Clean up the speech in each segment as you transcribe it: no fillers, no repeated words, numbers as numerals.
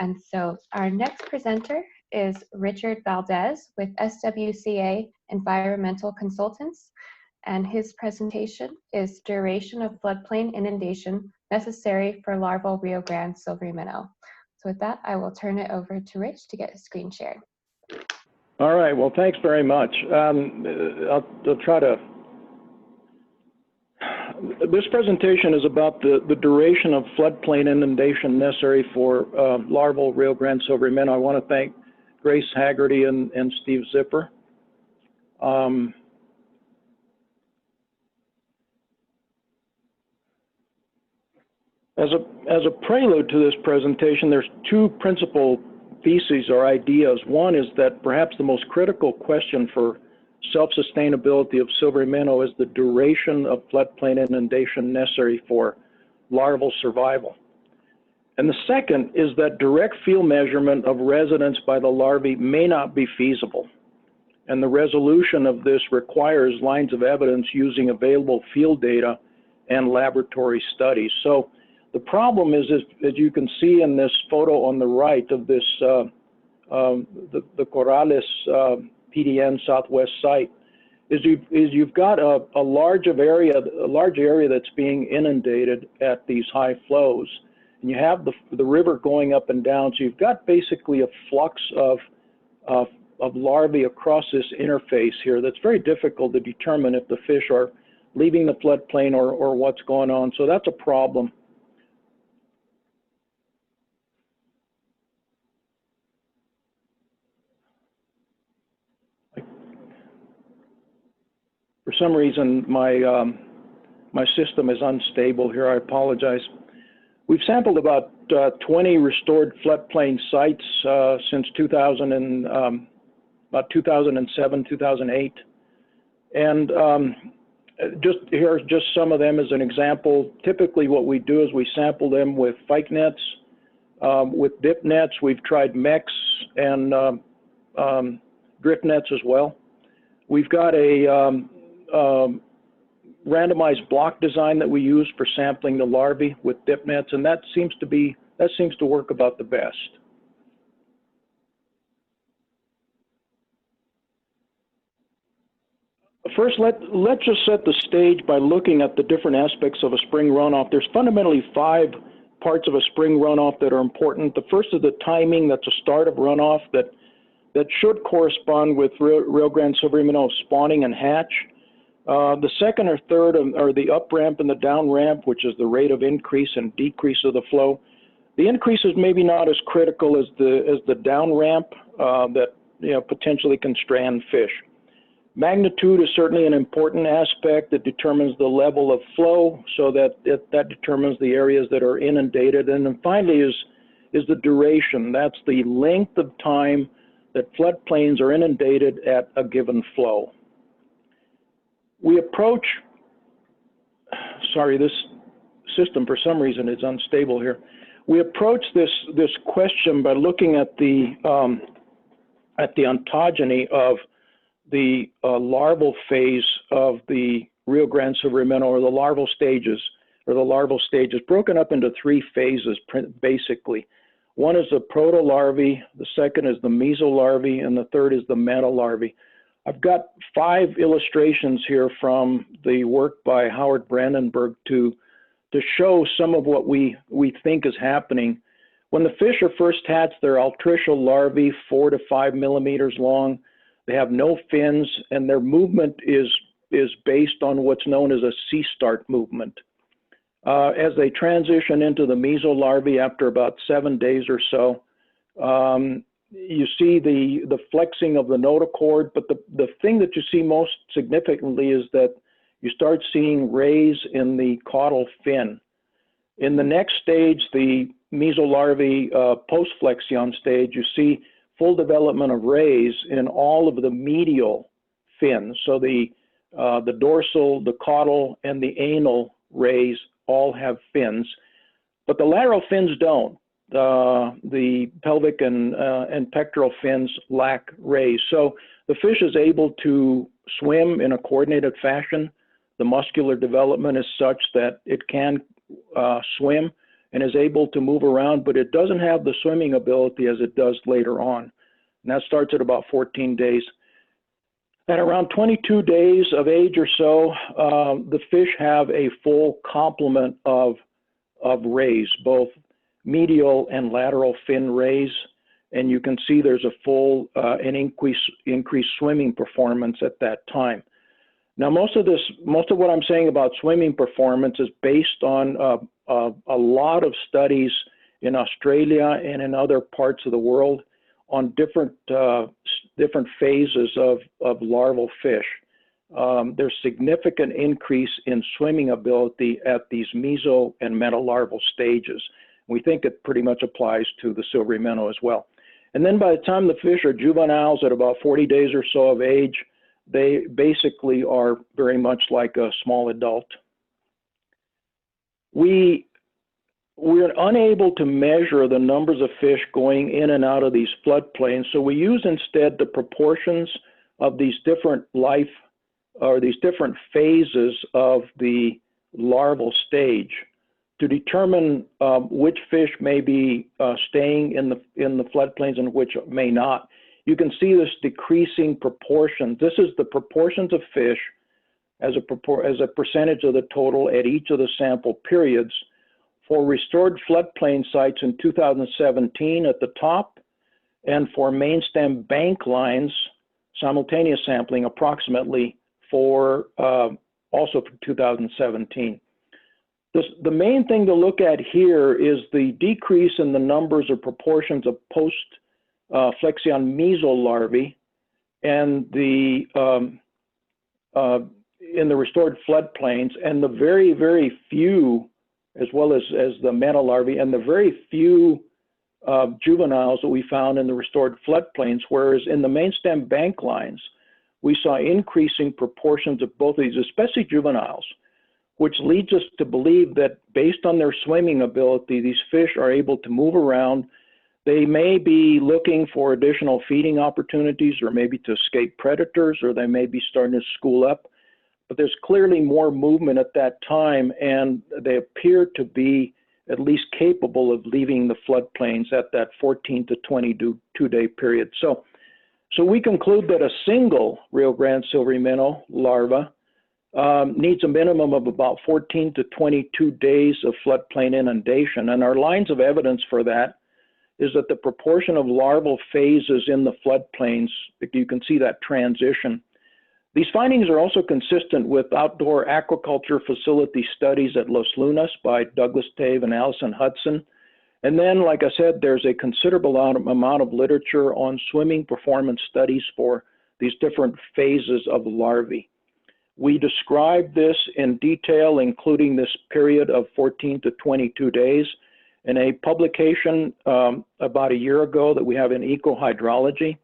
And so our next presenter is Richard Valdez with SWCA Environmental Consultants, and his presentation is Duration of Floodplain Inundation Necessary for Larval Rio Grande Silvery Minnow. So with that, I will turn it over to Rich to get his screen shared. All right, well, thanks very much. I'll try to. This presentation is about the duration of floodplain inundation necessary for larval Rio Grande Silvery Minnow. I want to thank Grace Haggerty and Steve Zipper. As a prelude to this presentation, there's two principal theses or ideas. One is that perhaps the most critical question for self-sustainability of silvery minnow is the duration of floodplain inundation necessary for larval survival. And the second is that direct field measurement of residence by the larvae may not be feasible. And the resolution of this requires lines of evidence using available field data and laboratory studies. So the problem is, as you can see in this photo on the right of this, the Corrales PDN Southwest site, is you've got a large area that's being inundated at these high flows, and you have the river going up and down. So you've got basically a flux of larvae across this interface here that's very difficult to determine if the fish are leaving the floodplain or what's going on. So that's a problem. For some reason, my system is unstable here. I apologize. We've sampled about 20 restored floodplain sites since about 2007, 2008. And here's just some of them as an example. Typically what we do is we sample them with fyke nets, with dip nets. We've tried mechs and drift nets as well. We've got a randomized block design that we use for sampling the larvae with dip nets, and that seems to work about the best. First, let's just set the stage by looking at the different aspects of a spring runoff. There's fundamentally 5 parts of a spring runoff that are important. The first is the timing. That's a start of runoff that should correspond with Rio Grande Silvery Minnow spawning and hatch. The second or third are the up ramp and the down ramp, which is the rate of increase and decrease of the flow. The increase is maybe not as critical as the down ramp that potentially can strand fish. Magnitude is certainly an important aspect that determines the level of flow, so that determines the areas that are inundated. And then finally is the duration. That's the length of time that floodplains are inundated at a given flow. We approach, sorry, this system for some reason is unstable here. We approach this question by looking at the ontogeny of the larval phase of the Rio Grande Silvery Minnow, or the larval stages, broken up into 3 phases basically. One is the proto-larvae, the second is the mesolarvae, and the third is the metalarvae. I've got 5 illustrations here from the work by Howard Brandenburg to show some of what we think is happening. When the fish are first hatched, they're altricial larvae, 4 to 5 millimeters long. They have no fins, and their movement is based on what's known as a C-start movement. As they transition into the mesolarvae after about 7 days or so, you see the flexing of the notochord, but the thing that you see most significantly is that you start seeing rays in the caudal fin. In the next stage, the mesolarvae post-flexion stage, you see full development of rays in all of the medial fins. So the dorsal, the caudal, and the anal rays all have fins, but the lateral fins don't. The pelvic and pectoral fins lack rays. So the fish is able to swim in a coordinated fashion. The muscular development is such that it can swim, and is able to move around, but it doesn't have the swimming ability as it does later on. And that starts at about 14 days. At around 22 days of age or so, the fish have a full complement of rays, both medial and lateral fin rays. And you can see there's a full and increased swimming performance at that time. Now, most of what I'm saying about swimming performance is based on a lot of studies in Australia and in other parts of the world on different phases of larval fish. There's significant increase in swimming ability at these meso and metalarval stages. We think it pretty much applies to the silvery minnow as well. And then by the time the fish are juveniles at about 40 days or so of age, they basically are very much like a small adult. We're unable to measure the numbers of fish going in and out of these floodplains, so we use instead the proportions of these different life, or these different phases of the larval stage to determine which fish may be staying in the floodplains and which may not. You can see this decreasing proportion. This is the proportions of fish as a percentage of the total at each of the sample periods for restored floodplain sites in 2017 at the top, and for main stem bank lines, simultaneous sampling approximately for also for 2017. The main thing to look at here is the decrease in the numbers or proportions of post-flexion mesolarvae and the in the restored floodplains, and the very, very few, as well as the metalarvae, and the very few juveniles that we found in the restored floodplains, whereas in the main stem bank lines, we saw increasing proportions of both of these, especially juveniles, which leads us to believe that based on their swimming ability, these fish are able to move around. They may be looking for additional feeding opportunities, or maybe to escape predators, or they may be starting to school up. But there's clearly more movement at that time, and they appear to be at least capable of leaving the floodplains at that 14 to 22-day period. So we conclude that a single Rio Grande silvery minnow larva needs a minimum of about 14 to 22 days of floodplain inundation. And our lines of evidence for that is that the proportion of larval phases in the floodplains, you can see that transition. These findings are also consistent with outdoor aquaculture facility studies at Los Lunas by Douglas Tave and Allison Hudson. And then, like I said, there's a considerable amount of literature on swimming performance studies for these different phases of larvae. We describe this in detail, including this period of 14 to 22 days, in a publication about a year ago that we have in Ecohydrology.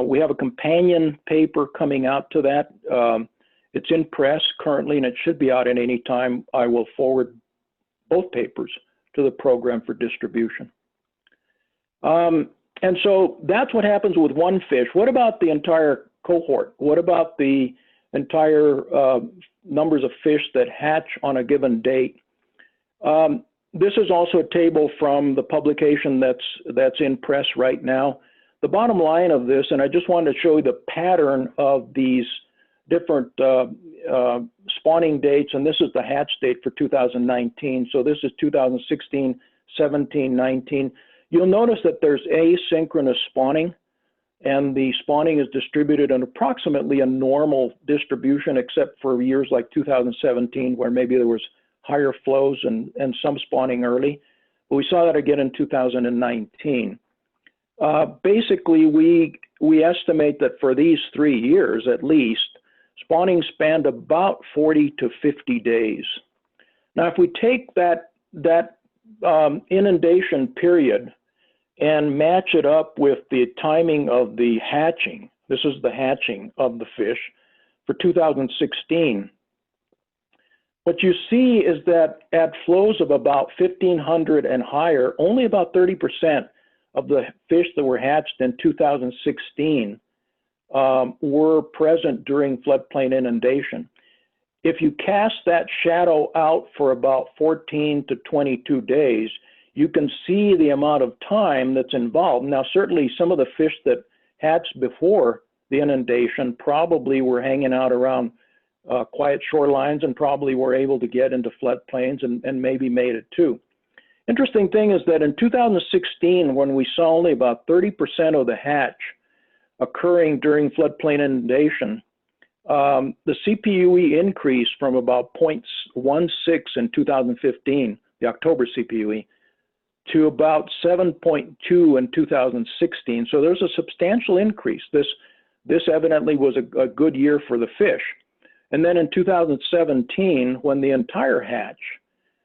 We have a companion paper coming out to that. It's in press currently, and it should be out at any time. I will forward both papers to the program for distribution. And so that's what happens with one fish. What about the entire cohort? What about the entire numbers of fish that hatch on a given date? This is also a table from the publication that's in press right now. The bottom line of this, and I just wanted to show you the pattern of these different spawning dates, and this is the hatch date for 2019. So this is 2016, 17, 19. You'll notice that there's asynchronous spawning, and the spawning is distributed in approximately a normal distribution, except for years like 2017, where maybe there was higher flows and some spawning early. But we saw that again in 2019. Basically, we estimate that for these 3 years at least, spawning spanned about 40 to 50 days. Now, if we take that inundation period and match it up with the timing of the hatching, this is the hatching of the fish for 2016, what you see is that at flows of about 1,500 and higher, only about 30% of the fish that were hatched in 2016 were present during floodplain inundation. if you cast that shadow out for about 14 to 22 days, you can see the amount of time that's involved. Now, certainly some of the fish that hatched before the inundation probably were hanging out around quiet shorelines and probably were able to get into floodplains and maybe made it too. Interesting thing is that in 2016, when we saw only about 30% of the hatch occurring during floodplain inundation, the CPUE increased from about 0.16 in 2015, the October CPUE, to about 7.2 in 2016. So there's a substantial increase. This evidently was a good year for the fish. And then in 2017, when the entire hatch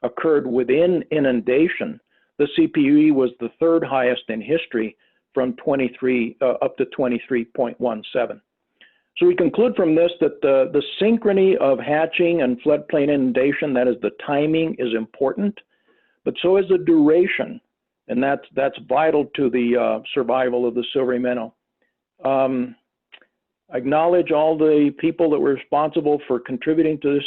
occurred within inundation, the CPUE was the third highest in history, from 23 up to 23.17. So we conclude from this that the synchrony of hatching and floodplain inundation, that is the timing, is important, but so is the duration, and that's vital to the survival of the silvery minnow. I acknowledge all the people that were responsible for contributing to this